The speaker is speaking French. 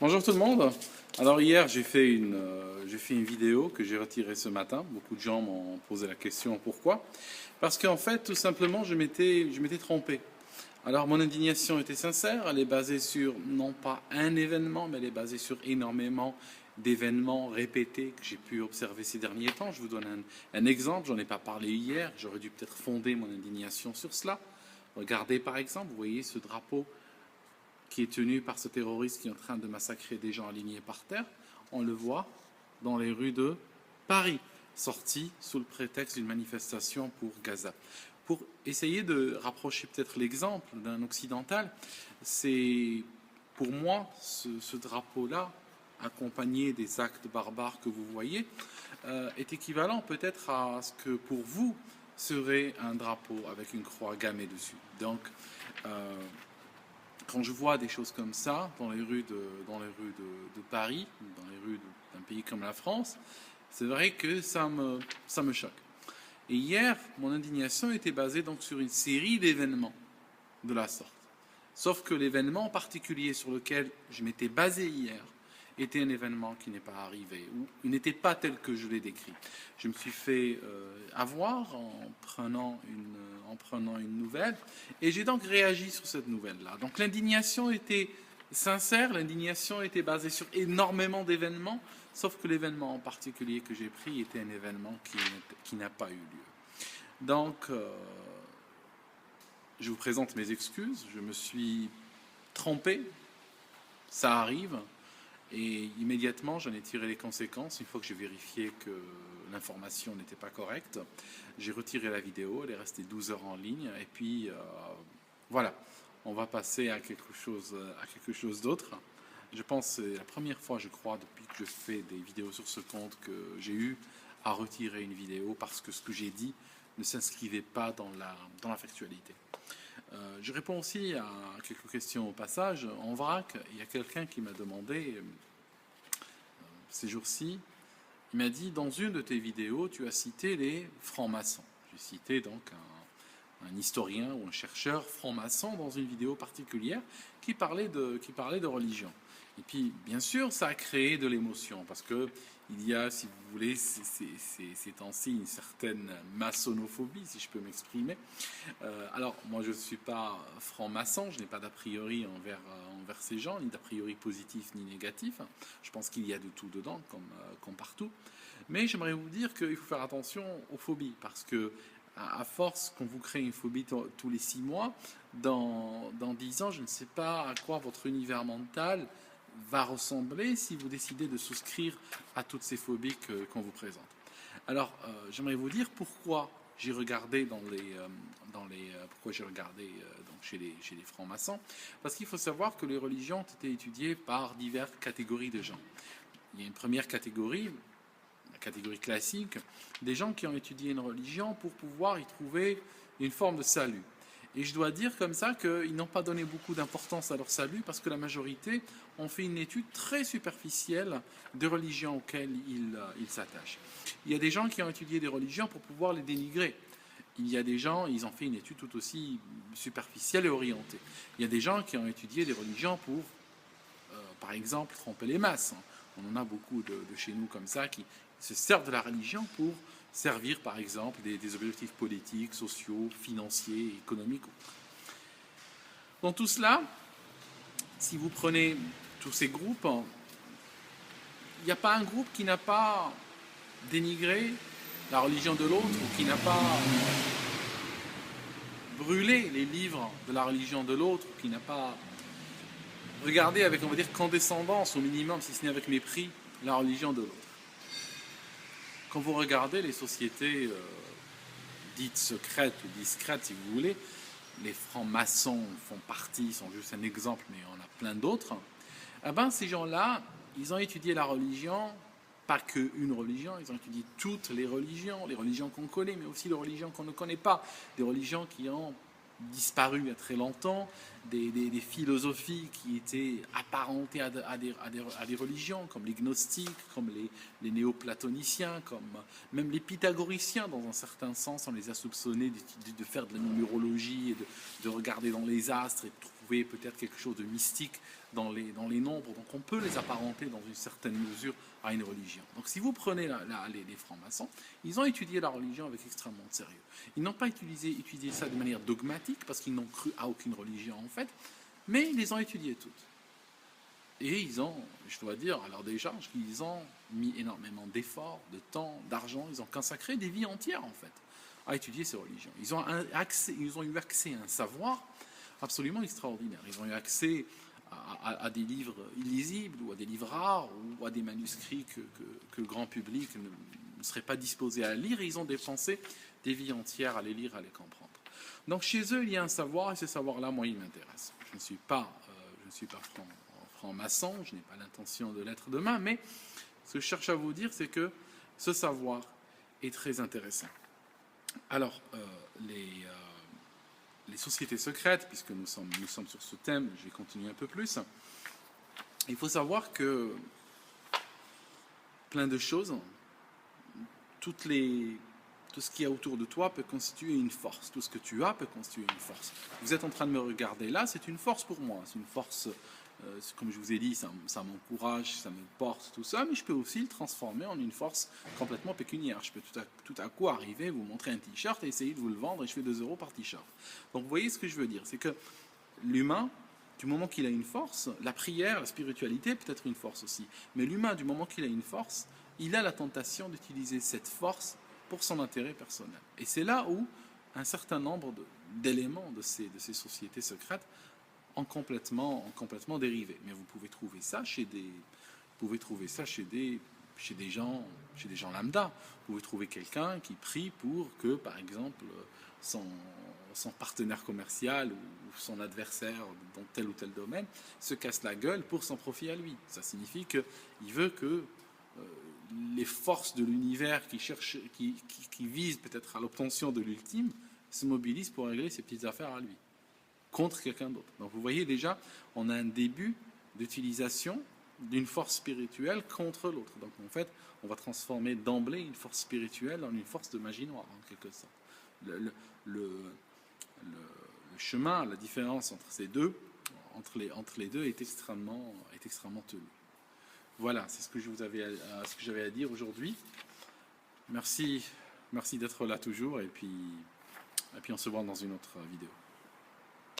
Bonjour tout le monde. Alors hier j'ai fait une vidéo que j'ai retirée ce matin. Beaucoup de gens m'ont posé la question pourquoi. Parce qu'en fait tout simplement je m'étais trompé. Alors mon indignation était sincère, elle est basée sur non pas un événement, mais elle est basée sur énormément d'événements répétés que j'ai pu observer ces derniers temps. Je vous donne un exemple, j'en ai pas parlé hier, j'aurais dû peut-être fonder mon indignation sur cela. Regardez par exemple, vous voyez ce drapeau qui est tenu par ce terroriste qui est en train de massacrer des gens alignés par terre. On le voit dans les rues de Paris, sorti sous le prétexte d'une manifestation pour Gaza. Pour essayer de rapprocher peut-être l'exemple d'un occidental, c'est pour moi ce drapeau-là, accompagné des actes barbares que vous voyez, est équivalent peut-être à ce que pour vous serait un drapeau avec une croix gammée dessus. Donc, quand je vois des choses comme ça dans les rues de Paris, dans les rues d'un pays comme la France, c'est vrai que ça me choque. Et hier, mon indignation était basée donc sur une série d'événements de la sorte. Sauf que l'événement en particulier sur lequel je m'étais basé hier était un événement qui n'est pas arrivé, ou il n'était pas tel que je l'ai décrit. Je me suis fait avoir en prenant une nouvelle, et j'ai donc réagi sur cette nouvelle-là. Donc l'indignation était sincère, l'indignation était basée sur énormément d'événements, sauf que l'événement en particulier que j'ai pris était un événement qui n'a pas eu lieu. Donc, je vous présente mes excuses, je me suis trompé, ça arrive. Et immédiatement, j'en ai tiré les conséquences. Une fois que j'ai vérifié que l'information n'était pas correcte, j'ai retiré la vidéo. Elle est restée 12 heures en ligne. Et puis, voilà, on va passer à quelque chose d'autre. Je pense que c'est la première fois, je crois, depuis que je fais des vidéos sur ce compte, que j'ai eu à retirer une vidéo parce que ce que j'ai dit ne s'inscrivait pas dans la factualité. Je réponds aussi à quelques questions au passage. En vrac, il y a quelqu'un qui m'a demandé, ces jours-ci, il m'a dit, dans une de tes vidéos, tu as cité les francs-maçons. J'ai cité donc un historien ou un chercheur franc-maçon dans une vidéo particulière qui parlait de religion. Et puis, bien sûr, ça a créé de l'émotion, parce que il y a, si vous voulez, ces temps-ci, une certaine maçonophobie, si je peux m'exprimer. Alors, moi, je ne suis pas franc-maçon, je n'ai pas d'a priori envers ces gens, ni d'a priori positif ni négatif. Je pense qu'il y a de tout dedans, comme partout. Mais j'aimerais vous dire qu'il faut faire attention aux phobies, parce que à force qu'on vous crée une phobie tous les 6 mois, dans 10 ans, je ne sais pas à quoi votre univers mental va ressembler si vous décidez de souscrire à toutes ces phobies qu'on vous présente. Alors, j'aimerais vous dire pourquoi j'ai regardé pourquoi j'ai regardé donc chez les francs-maçons, parce qu'il faut savoir que les religions ont été étudiées par diverses catégories de gens. Il y a une première catégorie, la catégorie classique, des gens qui ont étudié une religion pour pouvoir y trouver une forme de salut. Et je dois dire comme ça qu'ils n'ont pas donné beaucoup d'importance à leur salut parce que la majorité ont fait une étude très superficielle des religions auxquelles ils s'attachent. Il y a des gens qui ont étudié des religions pour pouvoir les dénigrer. Il y a des gens, ils ont fait une étude tout aussi superficielle et orientée. Il y a des gens qui ont étudié des religions pour, par exemple, tromper les masses. On en a beaucoup de chez nous comme ça qui se servent de la religion pour servir, par exemple, des objectifs politiques, sociaux, financiers, économiques. Dans tout cela, si vous prenez tous ces groupes, il n'y a pas un groupe qui n'a pas dénigré la religion de l'autre ou qui n'a pas brûlé les livres de la religion de l'autre, ou qui n'a pas regardé avec, on va dire, condescendance au minimum, si ce n'est avec mépris, la religion de l'autre. Quand vous regardez les sociétés dites secrètes ou discrètes, si vous voulez, les francs-maçons font partie, sont juste un exemple, mais on a plein d'autres. Eh ben, ces gens-là, ils ont étudié la religion, pas qu'une religion, ils ont étudié toutes les religions qu'on connaît, mais aussi les religions qu'on ne connaît pas, des religions qui ont disparu il y a très longtemps, des philosophies qui étaient apparentées à des religions, comme les gnostiques, comme les néoplatoniciens, comme même les pythagoriciens, dans un certain sens, on les a soupçonnés de faire de la numérologie et de regarder dans les astres et de trouver peut-être quelque chose de mystique dans les nombres, donc on peut les apparenter dans une certaine mesure à une religion. Donc si vous prenez les francs-maçons, ils ont étudié la religion avec extrêmement de sérieux. Ils n'ont pas étudié ça de manière dogmatique, parce qu'ils n'ont cru à aucune religion en fait, mais ils les ont étudiées toutes. Et ils ont, je dois dire, alors déjà, ils ont mis énormément d'efforts, de temps, d'argent, ils ont consacré des vies entières en fait à étudier ces religions. Ils ont eu accès à un savoir absolument extraordinaire. Ils ont eu accès à des livres illisibles ou à des livres rares ou à des manuscrits que le grand public ne serait pas disposé à lire, et ils ont dépensé des vies entières à les lire, à les comprendre. Donc chez eux, il y a un savoir, et ce savoir-là, moi, il m'intéresse. Je ne suis pas franc-maçon, je n'ai pas l'intention de l'être demain, mais ce que je cherche à vous dire, c'est que ce savoir est très intéressant. Alors, les sociétés secrètes, puisque nous sommes sur ce thème, je vais continuer un peu plus. Il faut savoir que plein de choses, tout ce qu'il y a autour de toi peut constituer une force. Tout ce que tu as peut constituer une force. Vous êtes en train de me regarder là, c'est une force pour moi. C'est une force, comme je vous ai dit, ça m'encourage, ça me porte, tout ça, mais je peux aussi le transformer en une force complètement pécuniaire. Je peux tout à coup arriver, vous montrer un t-shirt et essayer de vous le vendre, et je fais 2 € par t-shirt. Donc vous voyez ce que je veux dire, c'est que l'humain, du moment qu'il a une force, la prière, la spiritualité peut être une force aussi, mais l'humain, du moment qu'il a une force, il a la tentation d'utiliser cette force pour son intérêt personnel. Et c'est là où un certain nombre d'éléments de ces sociétés secrètes ont complètement dérivé. Mais vous pouvez trouver ça chez des gens lambda. Vous pouvez trouver quelqu'un qui prie pour que, par exemple, son partenaire commercial ou son adversaire dans tel ou tel domaine se casse la gueule pour son profit à lui. Ça signifie qu'il veut que les forces de l'univers qui visent peut-être à l'obtention de l'ultime se mobilisent pour régler ses petites affaires à lui, contre quelqu'un d'autre. Donc vous voyez déjà, on a un début d'utilisation d'une force spirituelle contre l'autre. Donc en fait, on va transformer d'emblée une force spirituelle en une force de magie noire, en quelque sorte. Le chemin, la différence entre les deux est extrêmement tenue. Voilà, c'est ce que j'avais à dire aujourd'hui. Merci d'être là toujours, et puis on se voit dans une autre vidéo.